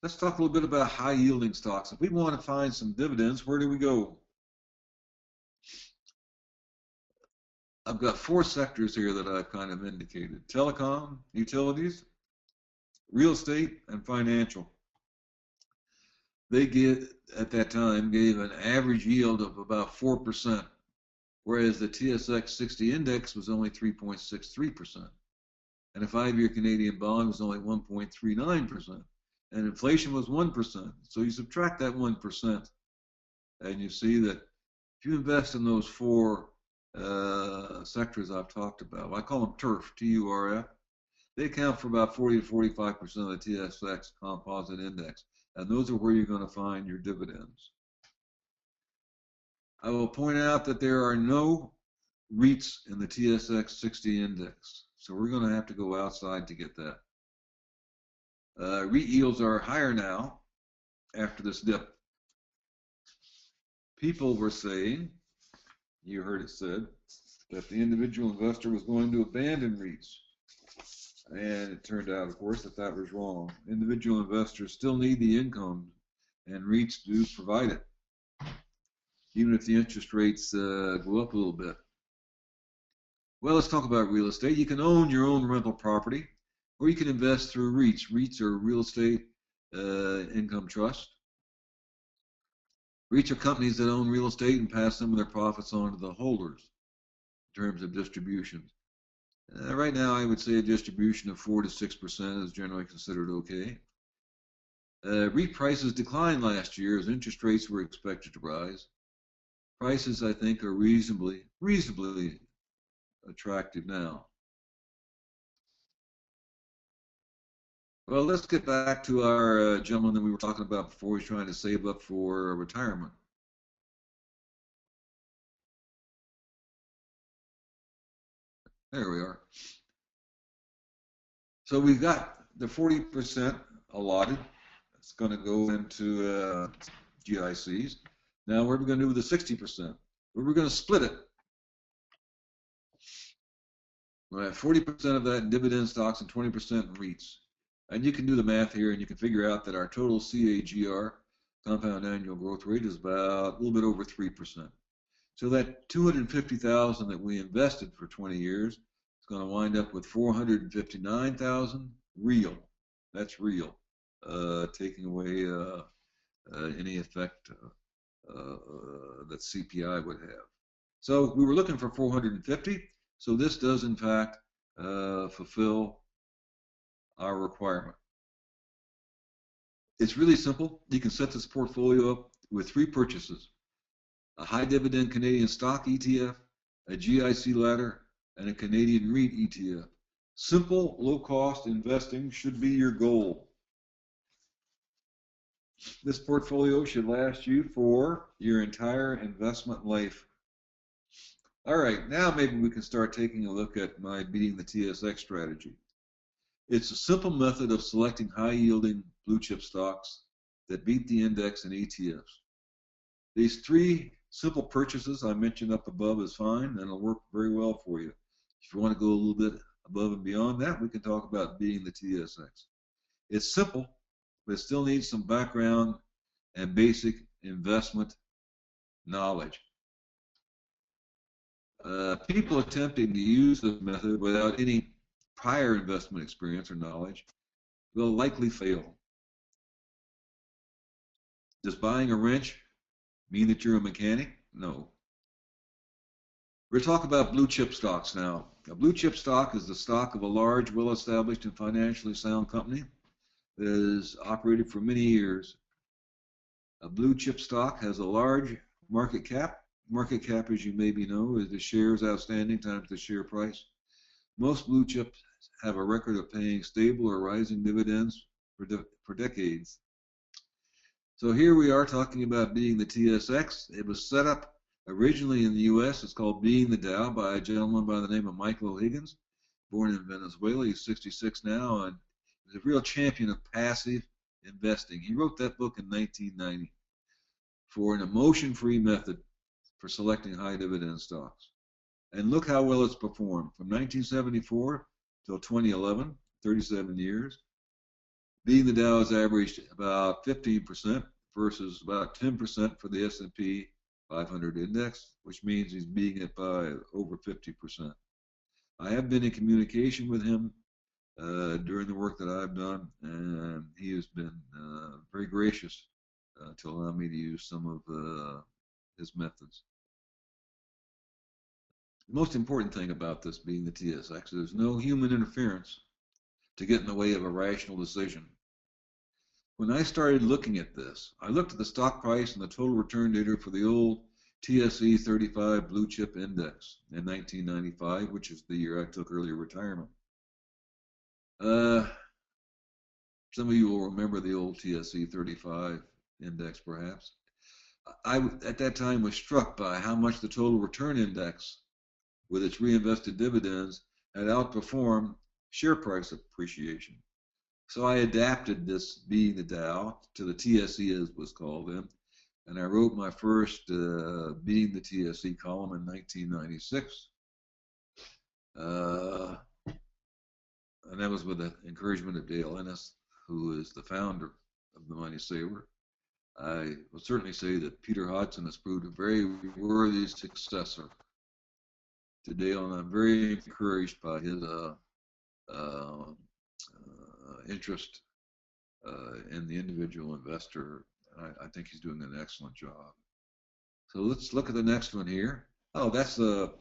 Let's talk a little bit about high-yielding stocks. If we want to find some dividends, where do we go? I've got 4 sectors here that I've kind of indicated: telecom, utilities, real estate, and financial. They at that time gave an average yield of about 4%, whereas the TSX 60 index was only 3.63%, and a 5-year Canadian bond was only 1.39%, and inflation was 1%. So you subtract that 1%, and you see that if you invest in those 4 sectors I've talked about, I call them TURF, T-U-R-F, they account for about 40 to 45% of the TSX composite index, and those are where you're going to find your dividends. I will point out that there are no REITs in the TSX 60 index, so we're going to have to go outside to get that. REIT yields are higher now after this dip. People were saying, you heard it said, that the individual investor was going to abandon REITs. And it turned out, of course, that that was wrong. Individual investors still need the income, and REITs do provide it, even if the interest rates go up a little bit. Well, let's talk about real estate. You can own your own rental property, or you can invest through REITs. REITs are real estate income trust. REITs are companies that own real estate and pass some of their profits on to the holders in terms of distributions. Right now, I would say a distribution of 4 to 6% is generally considered okay. REIT prices declined last year as interest rates were expected to rise. Prices, I think, are reasonably attractive now. Well, let's get back to our gentleman that we were talking about before. He's trying to save up for retirement. There we are. So we've got the 40% allotted. It's going to go into GICs. Now, what are we going to do with the 60%? We're going to split it. We'll have 40% of that in dividend stocks and 20% in REITs. And you can do the math here, and you can figure out that our total CAGR, compound annual growth rate, is about a little bit over 3%. So that $250,000 that we invested for 20 years is going to wind up with $459,000 real. That's real, taking away any effect that CPI would have. So we were looking for 450. So this does, in fact, fulfill our requirement. It's really simple. You can set this portfolio up with 3 purchases: a high dividend Canadian stock ETF, a GIC ladder, and a Canadian REIT ETF. Simple, low-cost investing should be your goal. This portfolio should last you for your entire investment life. All right, now maybe we can start taking a look at my beating the TSX strategy. It's a simple method of selecting high-yielding blue-chip stocks that beat the index and ETFs. These 3 simple purchases I mentioned up above is fine, and it'll work very well for you. If you want to go a little bit above and beyond that, we can talk about beating the TSX. It's simple, but it still needs some background and basic investment knowledge. People attempting to use this method without any prior investment experience or knowledge will likely fail. Does buying a wrench mean that you're a mechanic? No. We're going to talk about blue chip stocks now. A blue chip stock is the stock of a large, well-established and financially sound company that has operated for many years. A blue chip stock has a large market cap. Market cap, as you maybe know, is the shares outstanding times the share price. Most blue chips have a record of paying stable or rising dividends for decades. So here we are talking about beating the TSX. It was set up originally in the U.S. It's called Beating the Dow by a gentleman by the name of Michael O'Higgins, born in Venezuela. He's 66 now, and he's a real champion of passive investing. He wrote that book in 1990 for an emotion-free method for selecting high dividend stocks. And look how well it's performed. From 1974 till 2011, 37 years, Being the Dow has averaged about 15% versus about 10% for the S&P 500 index, which means he's beating it by over 50%. I have been in communication with him during the work that I've done, and he has been very gracious to allow me to use some of his methods. The most important thing about this being the TSX is there's no human interference to get in the way of a rational decision. When I started looking at this, I looked at the stock price and the total return data for the old TSE 35 blue chip index in 1995, which is the year I took early retirement. Some of you will remember the old TSE 35 index, perhaps. I, at that time, was struck by how much the total return index, with its reinvested dividends, had outperformed share price appreciation. So I adapted this being the Dow to the TSE, as was called then, and I wrote my first being the TSE column in 1996. And that was with the encouragement of Dale Ennis, who is the founder of the Moneysaver. I will certainly say that Peter Hodgson has proved a very worthy successor to Dale, and I'm very encouraged by his interest in the individual investor. I think he's doing an excellent job. So let's look at the next one here. Oh, that's that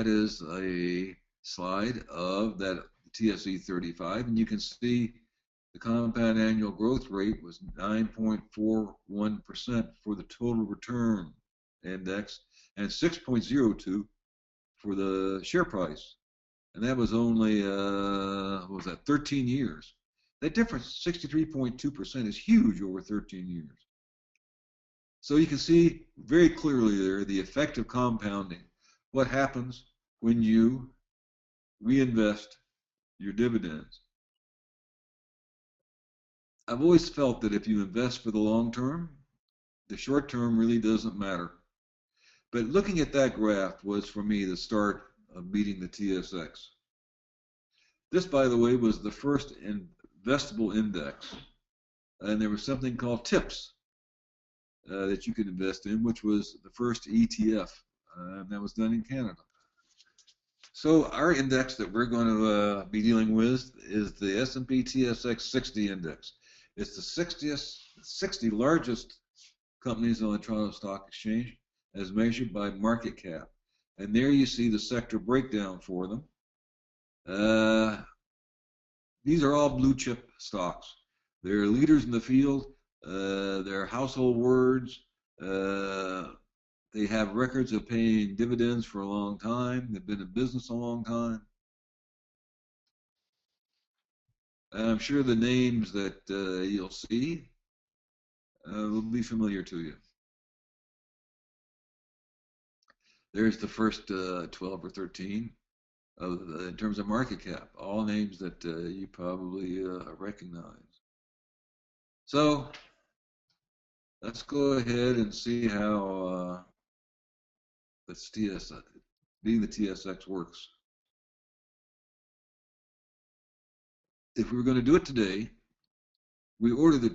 is a slide of that TSE 35, and you can see the compound annual growth rate was 9.41% for the total return index and 6.02 for the share price. And that was only, what was that, 13 years. That difference, 63.2%, is huge over 13 years. So you can see very clearly there the effect of compounding. What happens when you reinvest your dividends? I've always felt that if you invest for the long term, the short term really doesn't matter. But looking at that graph was, for me, the start of beating the TSX. This, by the way, was the first investable index. And there was something called TIPS that you could invest in, which was the first ETF. And that was done in Canada. So our index that we're going to be dealing with is the S&P TSX 60 index. It's the 60 largest companies on the Toronto Stock Exchange as measured by market cap. And there you see the sector breakdown for them. These are all blue chip stocks. They're leaders in the field. They're household words. They have records of paying dividends for a long time. They've been in business a long time. And I'm sure the names that you'll see will be familiar to you. There's the first 12 or 13 in terms of market cap, all names that you probably recognize. So let's go ahead and see how this TSX, being the TSX, works. If we were going to do it today, we order the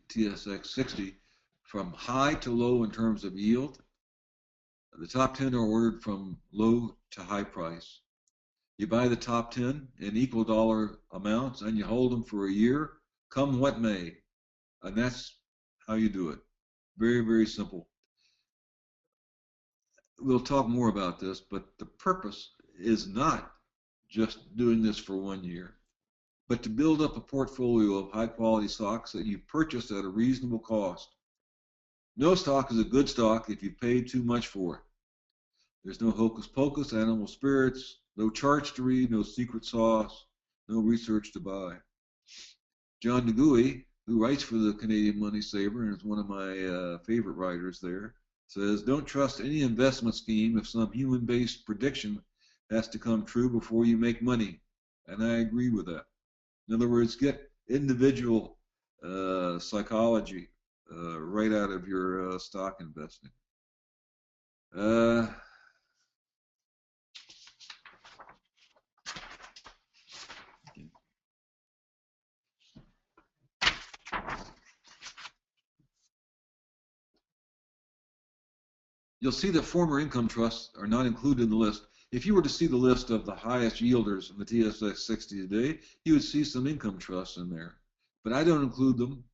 TSX 60 from high to low in terms of yield. The top 10 are ordered from low to high price. You buy the top 10 in equal dollar amounts and you hold them for a year, come what may. And that's how you do it. Very, very simple. We'll talk more about this, but the purpose is not just doing this for 1 year, but to build up a portfolio of high quality stocks that you purchase at a reasonable cost. No stock is a good stock if you pay too much for it. There's no hocus pocus, animal spirits, no charts to read, no secret sauce, no research to buy. John DeGooey, who writes for the Canadian Moneysaver and is one of my favorite writers there, says, don't trust any investment scheme if some human-based prediction has to come true before you make money. And I agree with that. In other words, get individual psychology right out of your stock investing. You'll see that former income trusts are not included in the list. If you were to see the list of the highest yielders in the TSX 60 today, you would see some income trusts in there. But I don't include them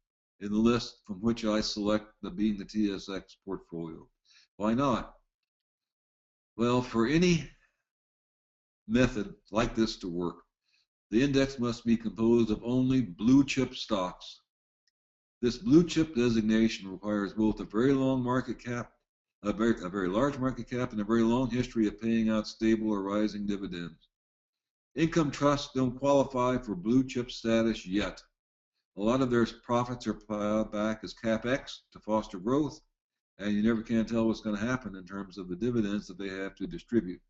in the list from which I select the Beat the TSX portfolio. Why not? Well, for any method like this to work, the index must be composed of only blue chip stocks. This blue chip designation requires both a very long market cap, a very large market cap, and a very long history of paying out stable or rising dividends. Income trusts don't qualify for blue chip status yet. A lot of their profits are plowed back as CapEx to foster growth, and you never can tell what's going to happen in terms of the dividends that they have to distribute.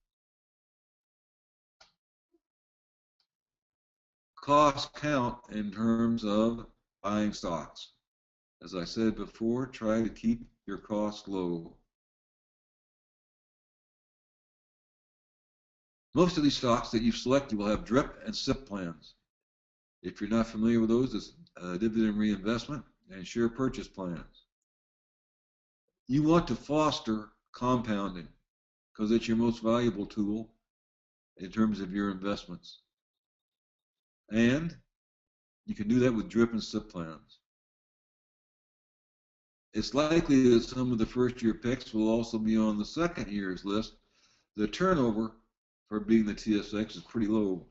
Cost count in terms of buying stocks. As I said before, try to keep your costs low. Most of these stocks that you've selected will have DRIP and SIP plans. If you're not familiar with those, it's dividend reinvestment and share purchase plans. You want to foster compounding because it's your most valuable tool in terms of your investments. And you can do that with DRIP and SIP plans. It's likely that some of the first-year picks will also be on the second year's list. The turnover for being the TSX is pretty low.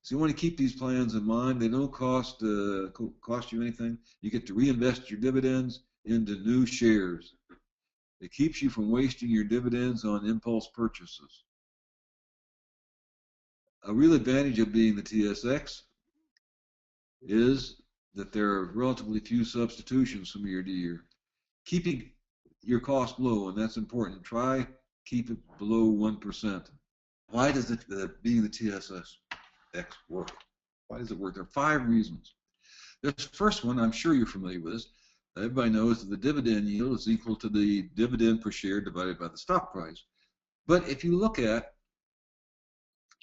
So you want to keep these plans in mind. They don't cost you anything. You get to reinvest your dividends into new shares. It keeps you from wasting your dividends on impulse purchases. A real advantage of being the TSX is that there are relatively few substitutions from year to year. Keeping your cost low, and that's important. Try keep it below 1%. Why does it being the TSX work? Why does it work? There are 5 reasons. The first one, I'm sure you're familiar with this. Everybody knows that the dividend yield is equal to the dividend per share divided by the stock price. But if you look at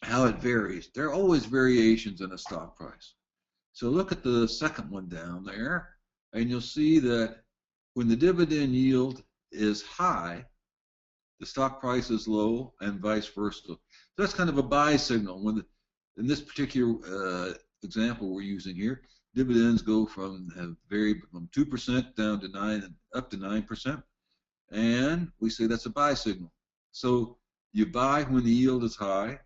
how it varies, there are always variations in a stock price. So look at the second one down there, and you'll see that when the dividend yield is high, the stock price is low, and vice versa. So that's kind of a buy signal. In this particular example we're using here, dividends go from vary from 2% down to 9 up to 9%, and we say that's a buy signal. So you buy when the yield is high.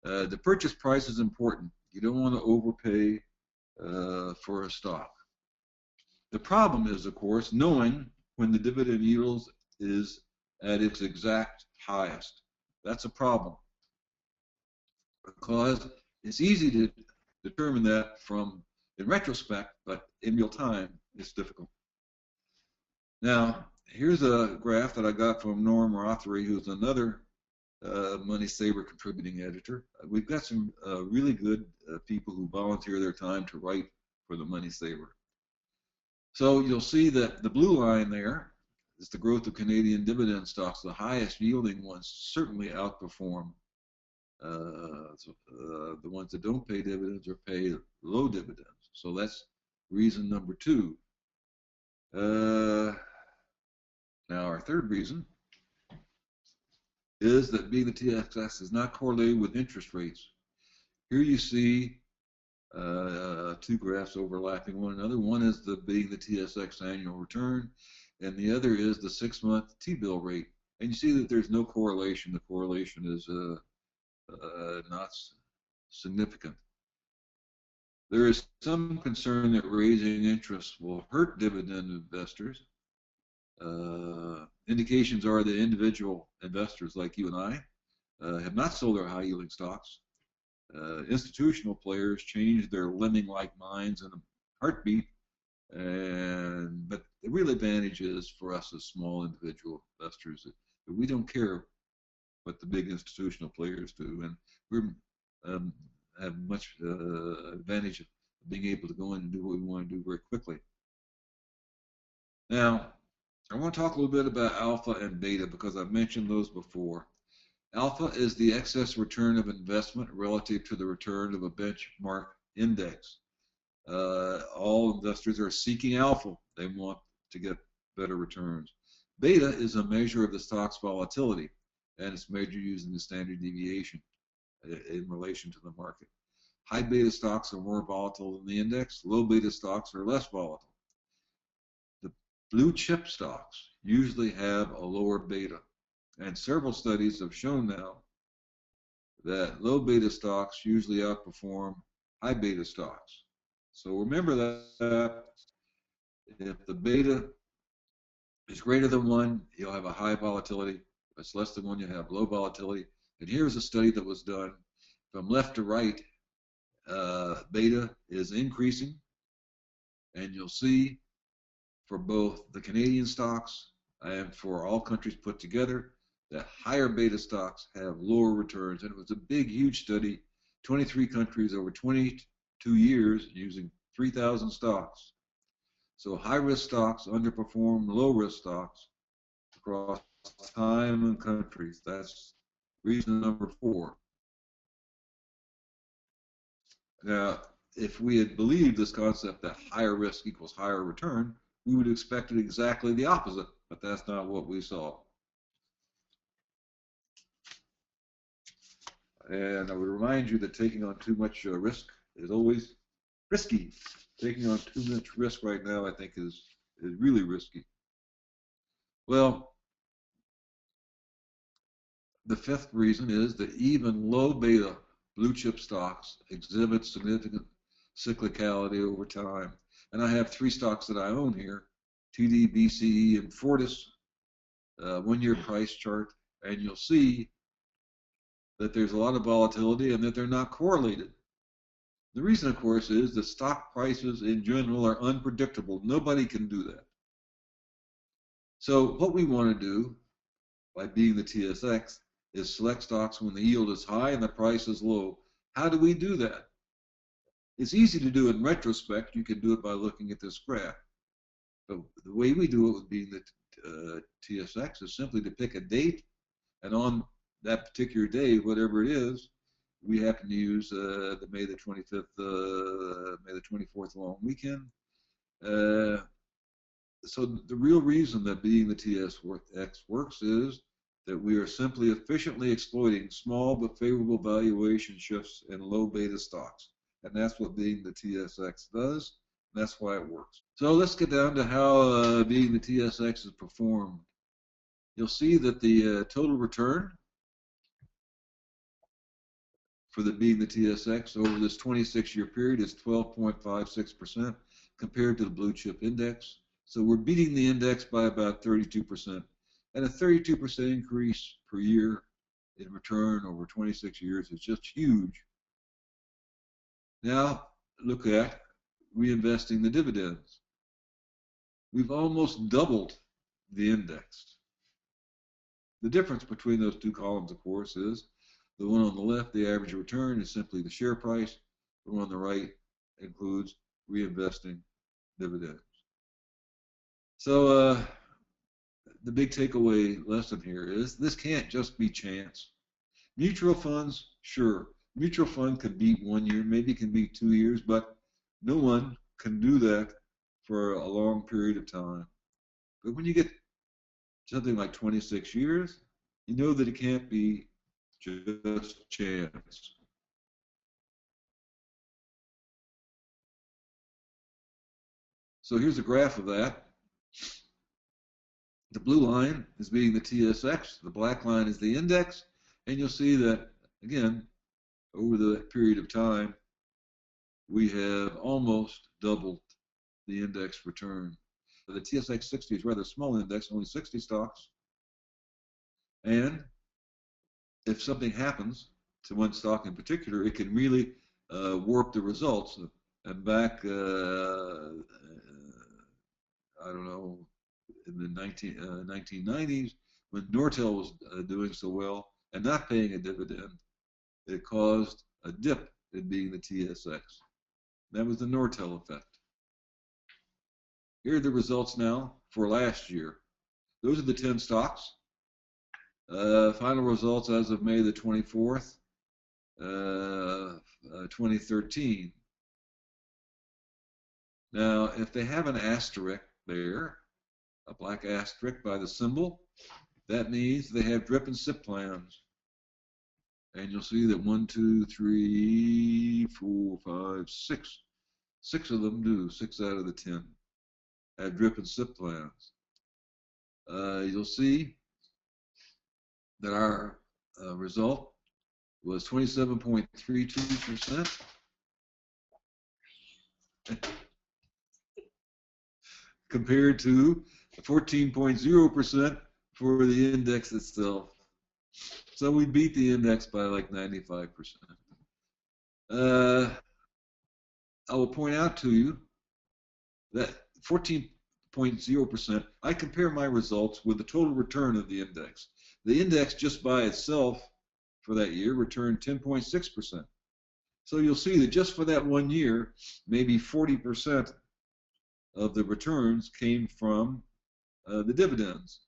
The purchase price is important. You don't want to overpay for a stock. The problem is, of course, knowing when the dividend yield is at its exact highest. That's a problem because it's easy to determine that in retrospect, but in real time, it's difficult. Now, here's a graph that I got from Norm Rothery, who's another Moneysaver contributing editor. We've got some really good people who volunteer their time to write for the Moneysaver. So you'll see that the blue line there is the growth of Canadian dividend stocks. The highest yielding ones certainly outperform the ones that don't pay dividends or pay low dividends. So that's reason number 2. Now our third reason is that being the TSX is not correlated with interest rates. Here you see 2 graphs overlapping one another. One is being the TSX annual return, and the other is the 6-month T-bill rate. And you see that there's no correlation. The correlation is not significant. There is some concern that raising interest will hurt dividend investors. Indications are that individual investors like you and I have not sold their high-yielding stocks. Institutional players change their lemming-like minds in a heartbeat, but the real advantage is for us as small individual investors that we don't care what the big institutional players do, and we have much advantage of being able to go in and do what we want to do very quickly. Now, I want to talk a little bit about alpha and beta because I've mentioned those before. Alpha is the excess return of investment relative to the return of a benchmark index. All investors are seeking alpha. They want to get better returns. Beta is a measure of the stock's volatility, and it's measured using the standard deviation in relation to the market. High beta stocks are more volatile than the index. Low beta stocks are less volatile. The blue chip stocks usually have a lower beta, and several studies have shown now that low beta stocks usually outperform high beta stocks. So remember that if the beta is greater than 1, you'll have a high volatility. If it's less than 1, you have low volatility. And here's a study that was done from left to right. Beta is increasing, and you'll see for both the Canadian stocks and for all countries put together that higher beta stocks have lower returns. And it was a big, huge study, 23 countries over 22 years using 3,000 stocks. So high-risk stocks underperform low-risk stocks across time and countries. That's reason number 4. Now, if we had believed this concept that higher risk equals higher return, we would have expected exactly the opposite, but that's not what we saw. And I would remind you that taking on too much risk is always risky. Taking on too much risk right now, I think, is really risky. Well, the 5th reason is that even low beta blue chip stocks exhibit significant cyclicality over time. And I have 3 stocks that I own here, TD, BCE, and Fortis, 1-year price chart, and you'll see that there's a lot of volatility and that they're not correlated. The reason, of course, is that stock prices in general are unpredictable. Nobody can do that. So what we want to do by being the TSX is select stocks when the yield is high and the price is low. How do we do that? It's easy to do in retrospect. You can do it by looking at this graph. But the way we do it with being the TSX is simply to pick a date, and on that particular day, whatever it is, we happen to use the May the 25th, May the 24th long weekend. So the real reason that being the TSX works is that we are simply efficiently exploiting small but favorable valuation shifts in low beta stocks. And that's what being the TSX does. And that's why it works. So let's get down to how being the TSX is performed. You'll see that the total return for being the TSX over this 26-year period is 12.56% compared to the blue chip index. So we're beating the index by about 32%. And a 32% increase per year in return over 26 years is just huge. Now look at reinvesting the dividends. We've almost doubled the index. The difference between those 2 columns, of course, is the one on the left, the average return, is simply the share price. The one on the right includes reinvesting dividends. So the big takeaway lesson here is this can't just be chance. Mutual funds, sure. Mutual fund can beat 1 year, maybe can beat 2 years, but no one can do that for a long period of time. But when you get something like 26 years, you know that it can't be just chance. So here's a graph of that. The blue line is being the TSX, the black line is the index, and you'll see that, again, over the period of time, we have almost doubled the index return. The TSX 60 is a rather small index, only 60 stocks, and if something happens to one stock in particular, it can really warp the results. And back, I don't know, in the 1990s, when Nortel was doing so well and not paying a dividend, it caused a dip in being the TSX. That was the Nortel effect. Here are the results now for last year. Those are the 10 stocks. Final results as of May the 24th, 2013. Now, if they have an asterisk there, a black asterisk by the symbol. That means they have drip and SIP plans. And you'll see that 1, 2, 3, 4, 5, 6. 6 of them do. 6 out of the 10 have drip and SIP plans. You'll see that our result was 27.32%. Compared to 14.0% for the index itself. So we beat the index by like 95%. I will point out to you that 14.0%, I compare my results with the total return of the index. The index just by itself for that year returned 10.6%. So you'll see that just for that 1 year, maybe 40% of the returns came from the dividends.